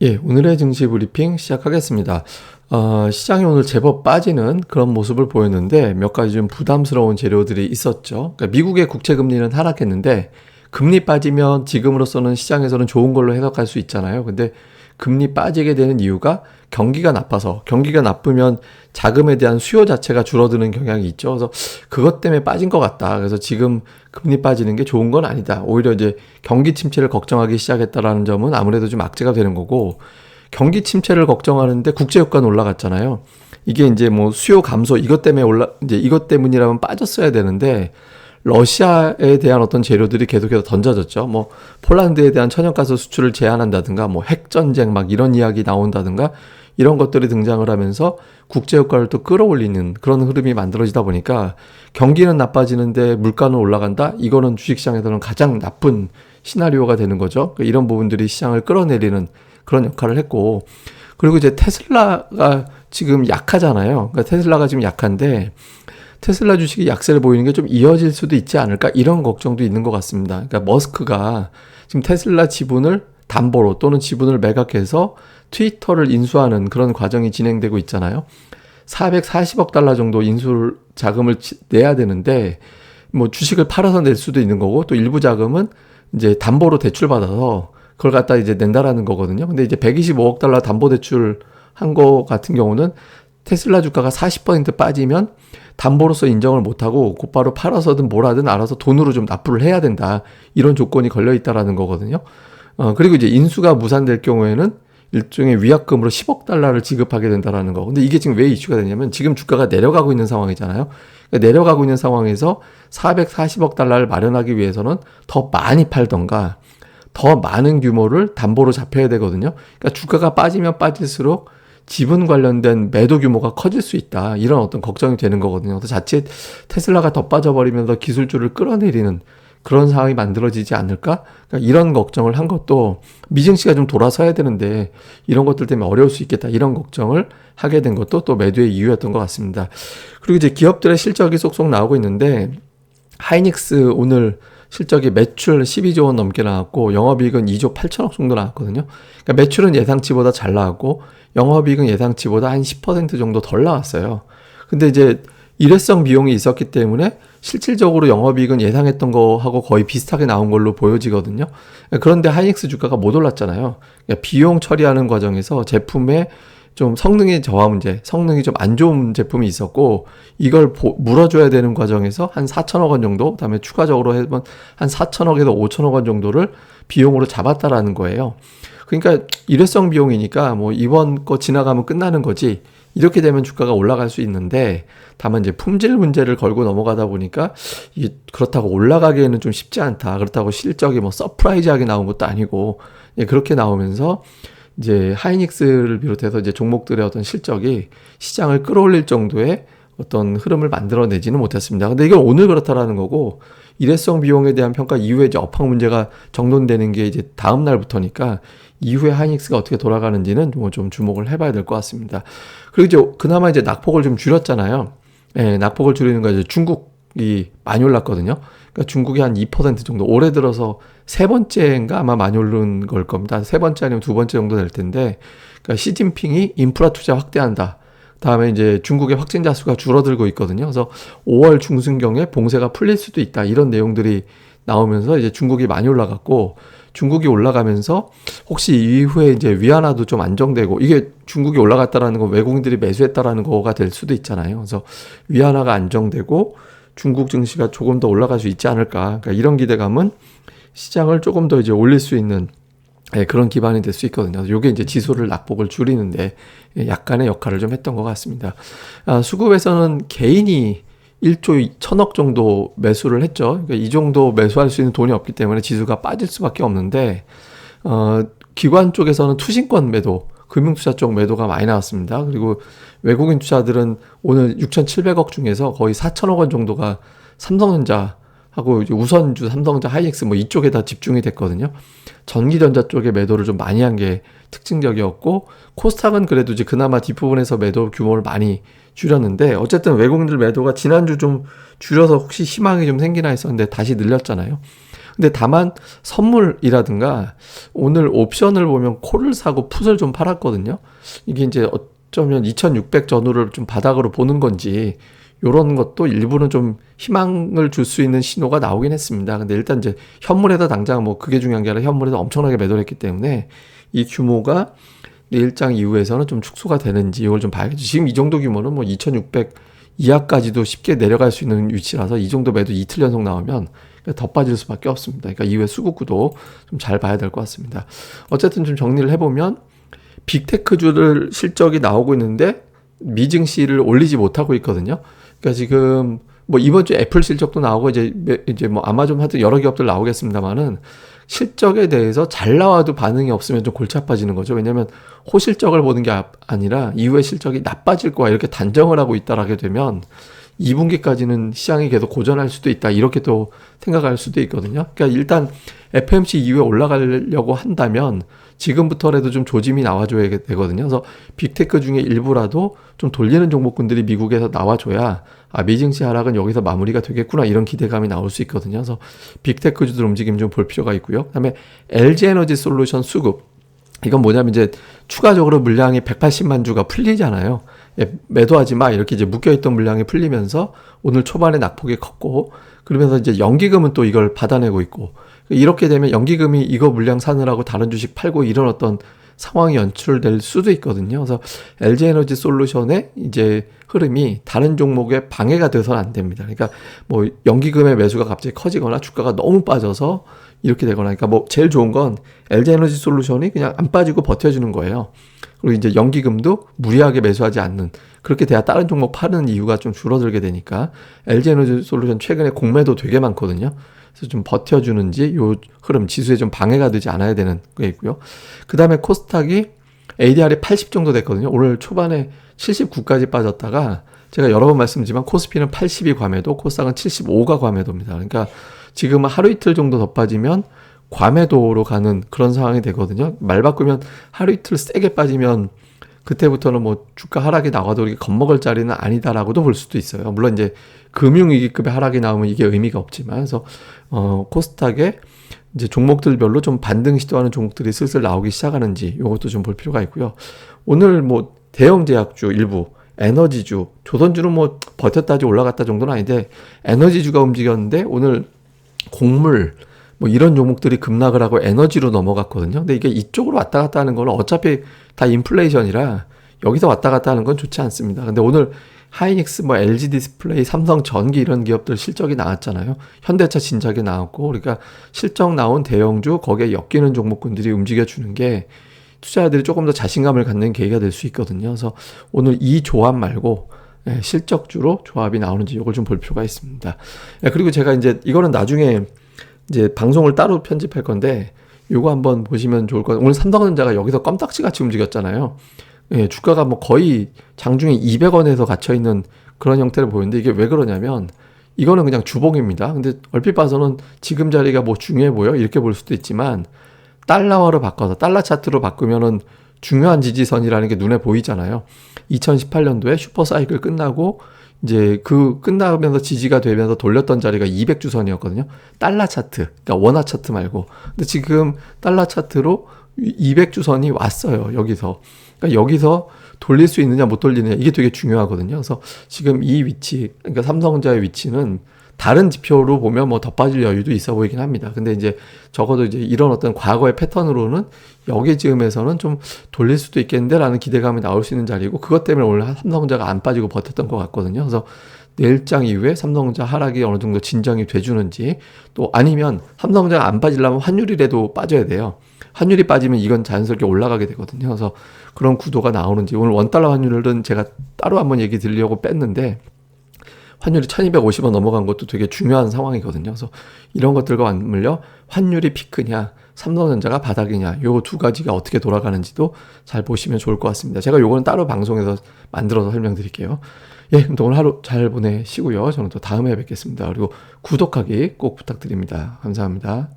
예, 오늘의 증시 브리핑 시작하겠습니다. 시장이 오늘 제법 빠지는 그런 모습을 보였는데 몇 가지 좀 부담스러운 재료들이 있었죠. 그러니까 미국의 국채 금리는 하락했는데 금리 빠지면 지금으로서는 시장에서는 좋은 걸로 해석할 수 있잖아요. 근데 금리 빠지게 되는 이유가 경기가 나빠서, 경기가 나쁘면 자금에 대한 수요 자체가 줄어드는 경향이 있죠. 그래서 그것 때문에 빠진 것 같다. 그래서 지금 금리 빠지는 게 좋은 건 아니다. 오히려 이제 경기 침체를 걱정하기 시작했다라는 점은 아무래도 좀 악재가 되는 거고, 경기 침체를 걱정하는데 국제 유가는 올라갔잖아요. 이게 이제 뭐 수요 감소 이것 때문에 이제 이것 때문이라면 빠졌어야 되는데 러시아에 대한 어떤 재료들이 계속해서 던져졌죠. 뭐 폴란드에 대한 천연가스 수출을 제한한다든가 뭐 핵전쟁 막 이런 이야기 나온다든가 이런 것들이 등장을 하면서 국제유가를 또 끌어올리는 그런 흐름이 만들어지다 보니까 경기는 나빠지는데 물가는 올라간다? 이거는 주식시장에서는 가장 나쁜 시나리오가 되는 거죠. 이런 부분들이 시장을 끌어내리는 그런 역할을 했고, 그리고 이제 테슬라가 지금 약하잖아요. 그러니까 테슬라가 지금 약한데 테슬라 주식이 약세를 보이는 게 좀 이어질 수도 있지 않을까, 이런 걱정도 있는 것 같습니다. 그러니까 머스크가 지금 테슬라 지분을 담보로 또는 지분을 매각해서 트위터를 인수하는 그런 과정이 진행되고 있잖아요. 440억 달러 정도 인수 자금을 내야 되는데 뭐 주식을 팔아서 낼 수도 있는 거고, 또 일부 자금은 이제 담보로 대출받아서 그걸 갖다 이제 낸다라는 거거든요. 근데 이제 125억 달러 담보 대출 한 거 같은 경우는 테슬라 주가가 40% 빠지면 담보로서 인정을 못하고 곧바로 팔아서든 뭐라든 알아서 돈으로 좀 납부를 해야 된다, 이런 조건이 걸려 있다라는 거거든요. 그리고 이제 인수가 무산될 경우에는 일종의 위약금으로 10억 달러를 지급하게 된다라는 거. 근데 이게 지금 왜 이슈가 되냐면 지금 주가가 내려가고 있는 상황이잖아요. 그러니까 내려가고 있는 상황에서 440억 달러를 마련하기 위해서는 더 많이 팔던가 더 많은 규모를 담보로 잡혀야 되거든요. 그러니까 주가가 빠지면 빠질수록 지분 관련된 매도 규모가 커질 수 있다, 이런 어떤 걱정이 되는 거거든요. 그래서 자칫 테슬라가 더 빠져버리면서 기술주를 끌어내리는 그런 상황이 만들어지지 않을까? 그러니까 이런 걱정을 한 것도, 미증시가 좀 돌아서야 되는데 이런 것들 때문에 어려울 수 있겠다, 이런 걱정을 하게 된 것도 또 매도의 이유였던 것 같습니다. 그리고 이제 기업들의 실적이 쏙쏙 나오고 있는데 하이닉스 오늘 실적이 매출 12조 원 넘게 나왔고 영업이익은 2조 8천억 정도 나왔거든요. 그러니까 매출은 예상치보다 잘 나왔고 영업이익은 예상치보다 한 10% 정도 덜 나왔어요. 근데 이제 일회성 비용이 있었기 때문에 실질적으로 영업이익은 예상했던 거하고 거의 비슷하게 나온 걸로 보여지거든요. 그런데 하이닉스 주가가 못 올랐잖아요. 그러니까 비용 처리하는 과정에서 제품의 좀 성능의 저하 문제, 성능이 좀 안 좋은 제품이 있었고 이걸 물어줘야 되는 과정에서 한 4천억 원 정도, 그다음에 추가적으로 해보면 한 4천억에서 5천억 원 정도를 비용으로 잡았다라는 거예요. 그러니까 일회성 비용이니까 뭐 이번 거 지나가면 끝나는 거지, 이렇게 되면 주가가 올라갈 수 있는데, 다만 이제 품질 문제를 걸고 넘어가다 보니까 이게 그렇다고 올라가기에는 좀 쉽지 않다. 그렇다고 실적이 뭐 서프라이즈하게 나온 것도 아니고, 그렇게 나오면서 이제 하이닉스를 비롯해서 이제 종목들의 어떤 실적이 시장을 끌어올릴 정도의 어떤 흐름을 만들어내지는 못했습니다. 근데 이건 오늘 그렇다라는 거고, 일회성 비용에 대한 평가 이후에 이제 업황 문제가 정돈되는 게 이제 다음 날부터니까 이후에 하이닉스가 어떻게 돌아가는지는 뭐 좀 주목을 해봐야 될 것 같습니다. 그리고 이제 그나마 이제 낙폭을 좀 줄였잖아요. 낙폭을 줄이는 거 이제 중국이 많이 올랐거든요. 그러니까 중국이 한 2% 정도, 올해 들어서 세 번째인가 아마 많이 오른 걸 겁니다. 세 번째 아니면 두 번째 정도 될 텐데, 그러니까 시진핑이 인프라 투자 확대한다. 다음에 이제 중국의 확진자 수가 줄어들고 있거든요. 그래서 5월 중순경에 봉쇄가 풀릴 수도 있다, 이런 내용들이 나오면서 이제 중국이 많이 올라갔고, 중국이 올라가면서 혹시 이후에 이제 위안화도 좀 안정되고, 이게 중국이 올라갔다라는 건 외국인들이 매수했다라는 거가 될 수도 있잖아요. 그래서 위안화가 안정되고 중국 증시가 조금 더 올라갈 수 있지 않을까. 그러니까 이런 기대감은 시장을 조금 더 이제 올릴 수 있는 그런 기반이 될 수 있거든요. 이게 이제 지수를 낙폭을 줄이는데 약간의 역할을 좀 했던 것 같습니다. 수급에서는 개인이 1조 1천억 정도 매수를 했죠. 그러니까 이 정도 매수할 수 있는 돈이 없기 때문에 지수가 빠질 수밖에 없는데, 기관 쪽에서는 투신권 매도, 금융투자 쪽 매도가 많이 나왔습니다. 그리고 외국인 투자들은 오늘 6,700억 중에서 거의 4천억 원 정도가 삼성전자하고 이제 우선주 삼성전자, 하이닉스 뭐 이쪽에 다 집중이 됐거든요. 전기전자 쪽에 매도를 좀 많이 한 게 특징적이었고, 코스닥은 그래도 이제 그나마 뒷부분에서 매도 규모를 많이 줄였는데, 어쨌든 외국인들 매도가 지난주 좀 줄여서 혹시 희망이 좀 생기나 했었는데 다시 늘렸잖아요. 근데 다만 선물이라든가 오늘 옵션을 보면 콜을 사고 풋을 좀 팔았거든요. 이게 이제 어쩌면 2600 전후를 좀 바닥으로 보는 건지 요런 것도 일부는 좀 희망을 줄 수 있는 신호가 나오긴 했습니다. 근데 일단 이제 현물에다 당장 뭐 그게 중요한 게 아니라 현물에다 엄청나게 매도를 했기 때문에 이 규모가 내일장 이후에서는 좀 축소가 되는지 이걸 좀 봐야겠죠. 지금 이 정도 규모는 뭐 2600 이하까지도 쉽게 내려갈 수 있는 위치라서 이 정도 매도 이틀 연속 나오면 더 빠질 수밖에 없습니다. 그러니까 이후에 수급구도 좀 잘 봐야 될 것 같습니다. 어쨌든 좀 정리를 해보면 빅테크주들 실적이 나오고 있는데 미증시를 올리지 못하고 있거든요. 그러니까 지금 뭐 이번 주 애플 실적도 나오고 이제 뭐 아마존 하여튼 여러 기업들 나오겠습니다만은 실적에 대해서 잘 나와도 반응이 없으면 좀 골치 아파지는 거죠. 왜냐하면 호실적을 보는 게 아니라 이후에 실적이 나빠질 거야 이렇게 단정을 하고 있다라게 되면 2분기까지는 시장이 계속 고전할 수도 있다 이렇게 또 생각할 수도 있거든요. 그러니까 일단 FMC 이후에 올라가려고 한다면 지금부터라도 좀 조짐이 나와줘야 되거든요. 그래서 빅테크 중에 일부라도 좀 돌리는 종목군들이 미국에서 나와줘야 미증시 하락은 여기서 마무리가 되겠구나 이런 기대감이 나올 수 있거든요. 그래서 빅테크주들 움직임 좀 볼 필요가 있고요. 그다음에 LG에너지 솔루션 수급 이건 뭐냐면 이제 추가적으로 물량이 180만 주가 풀리잖아요. 매도하지 마 이렇게 이제 묶여있던 물량이 풀리면서 오늘 초반에 낙폭이 컸고 그러면서 이제 연기금은 또 이걸 받아내고 있고 이렇게 되면 연기금이 이거 물량 사느라고 다른 주식 팔고 이런 어떤 상황이 연출될 수도 있거든요. 그래서 LG에너지 솔루션의 이제 흐름이 다른 종목에 방해가 돼서는 안 됩니다. 그러니까 뭐 연기금의 매수가 갑자기 커지거나 주가가 너무 빠져서 이렇게 되거나 그러니까 뭐 제일 좋은 건 LG에너지 솔루션이 그냥 안 빠지고 버텨주는 거예요. 그리고 이제 연기금도 무리하게 매수하지 않는 그렇게 돼야 다른 종목 파는 이유가 좀 줄어들게 되니까 LG에너지 솔루션 최근에 공매도 되게 많거든요. 그래서 좀 버텨주는지 요 흐름 지수에 좀 방해가 되지 않아야 되는 게 있고요. 그 다음에 코스닥이 ADR이 80 정도 됐거든요. 오늘 초반에 79까지 빠졌다가 제가 여러 번 말씀드리지만 코스피는 80이 과매도 코스닥은 75가 과매도입니다. 그러니까 지금은 하루 이틀 정도 더 빠지면 과매도로 가는 그런 상황이 되거든요. 말 바꾸면 하루 이틀 세게 빠지면 그때부터는 뭐 주가 하락이 나와도 이렇게 겁먹을 자리는 아니다라고도 볼 수도 있어요. 물론 이제 금융위기급의 하락이 나오면 이게 의미가 없지만, 그래서 코스닥에 이제 종목들별로 좀 반등 시도하는 종목들이 슬슬 나오기 시작하는지 이것도 좀 볼 필요가 있고요. 오늘 뭐 대형 제약주 일부, 에너지주, 조선주는 뭐 버텼다지 올라갔다 정도는 아닌데 에너지주가 움직였는데 오늘 곡물 뭐 이런 종목들이 급락을 하고 에너지로 넘어갔거든요. 근데 이게 이쪽으로 왔다 갔다 하는 거는 어차피 다 인플레이션이라 여기서 왔다 갔다 하는 건 좋지 않습니다. 근데 오늘 하이닉스, 뭐 LG 디스플레이, 삼성 전기 이런 기업들 실적이 나왔잖아요. 현대차 진작에 나왔고, 그러니까 실적 나온 대형주 거기에 엮이는 종목군들이 움직여주는 게 투자자들이 조금 더 자신감을 갖는 계기가 될 수 있거든요. 그래서 오늘 이 조합 말고 실적주로 조합이 나오는지 이걸 좀 볼 필요가 있습니다. 그리고 제가 이제 이거는 나중에 이제 방송을 따로 편집할 건데 요거 한번 보시면 좋을 것 같아요. 오늘 삼성전자가 여기서 껌딱지 같이 움직였잖아요. 예, 주가가 뭐 거의 장중에 200원에서 갇혀있는 그런 형태를 보이는데 이게 왜 그러냐면 이거는 그냥 주봉입니다. 근데 얼핏 봐서는 지금 자리가 뭐 중요해 보여? 이렇게 볼 수도 있지만 달러화로 바꿔서 달러 차트로 바꾸면은 중요한 지지선이라는 게 눈에 보이잖아요. 2018년도에 슈퍼사이클 끝나고 이제 그 끝나면서 지지가 되면서 돌렸던 자리가 200주선이었거든요. 달러 차트, 그러니까 원화 차트 말고. 근데 지금 달러 차트로 200주선이 왔어요. 여기서. 그러니까 여기서 돌릴 수 있느냐 못 돌리느냐 이게 되게 중요하거든요. 그래서 지금 이 위치, 그러니까 삼성전자의 위치는 다른 지표로 보면 뭐 더 빠질 여유도 있어 보이긴 합니다. 근데 이제 적어도 이제 이런 어떤 과거의 패턴으로는 여기 지금에서는 좀 돌릴 수도 있겠는데 라는 기대감이 나올 수 있는 자리고 그것 때문에 오늘 삼성전자가 안 빠지고 버텼던 것 같거든요. 그래서 내일장 이후에 삼성전자 하락이 어느 정도 진정이 돼주는지 또 아니면 삼성전자가 안 빠지려면 환율이라도 빠져야 돼요. 환율이 빠지면 이건 자연스럽게 올라가게 되거든요. 그래서 그런 구도가 나오는지 오늘 원달러 환율은 제가 따로 한번 얘기 드리려고 뺐는데 환율이 1250원 넘어간 것도 되게 중요한 상황이거든요. 그래서 이런 것들과 맞물려 환율이 피크냐 삼성전자가 바닥이냐 요 두 가지가 어떻게 돌아가는지도 잘 보시면 좋을 것 같습니다. 제가 요거는 따로 방송에서 만들어서 설명드릴게요. 예, 그럼 오늘 하루 잘 보내시고요. 저는 또 다음에 뵙겠습니다. 그리고 구독하기 꼭 부탁드립니다. 감사합니다.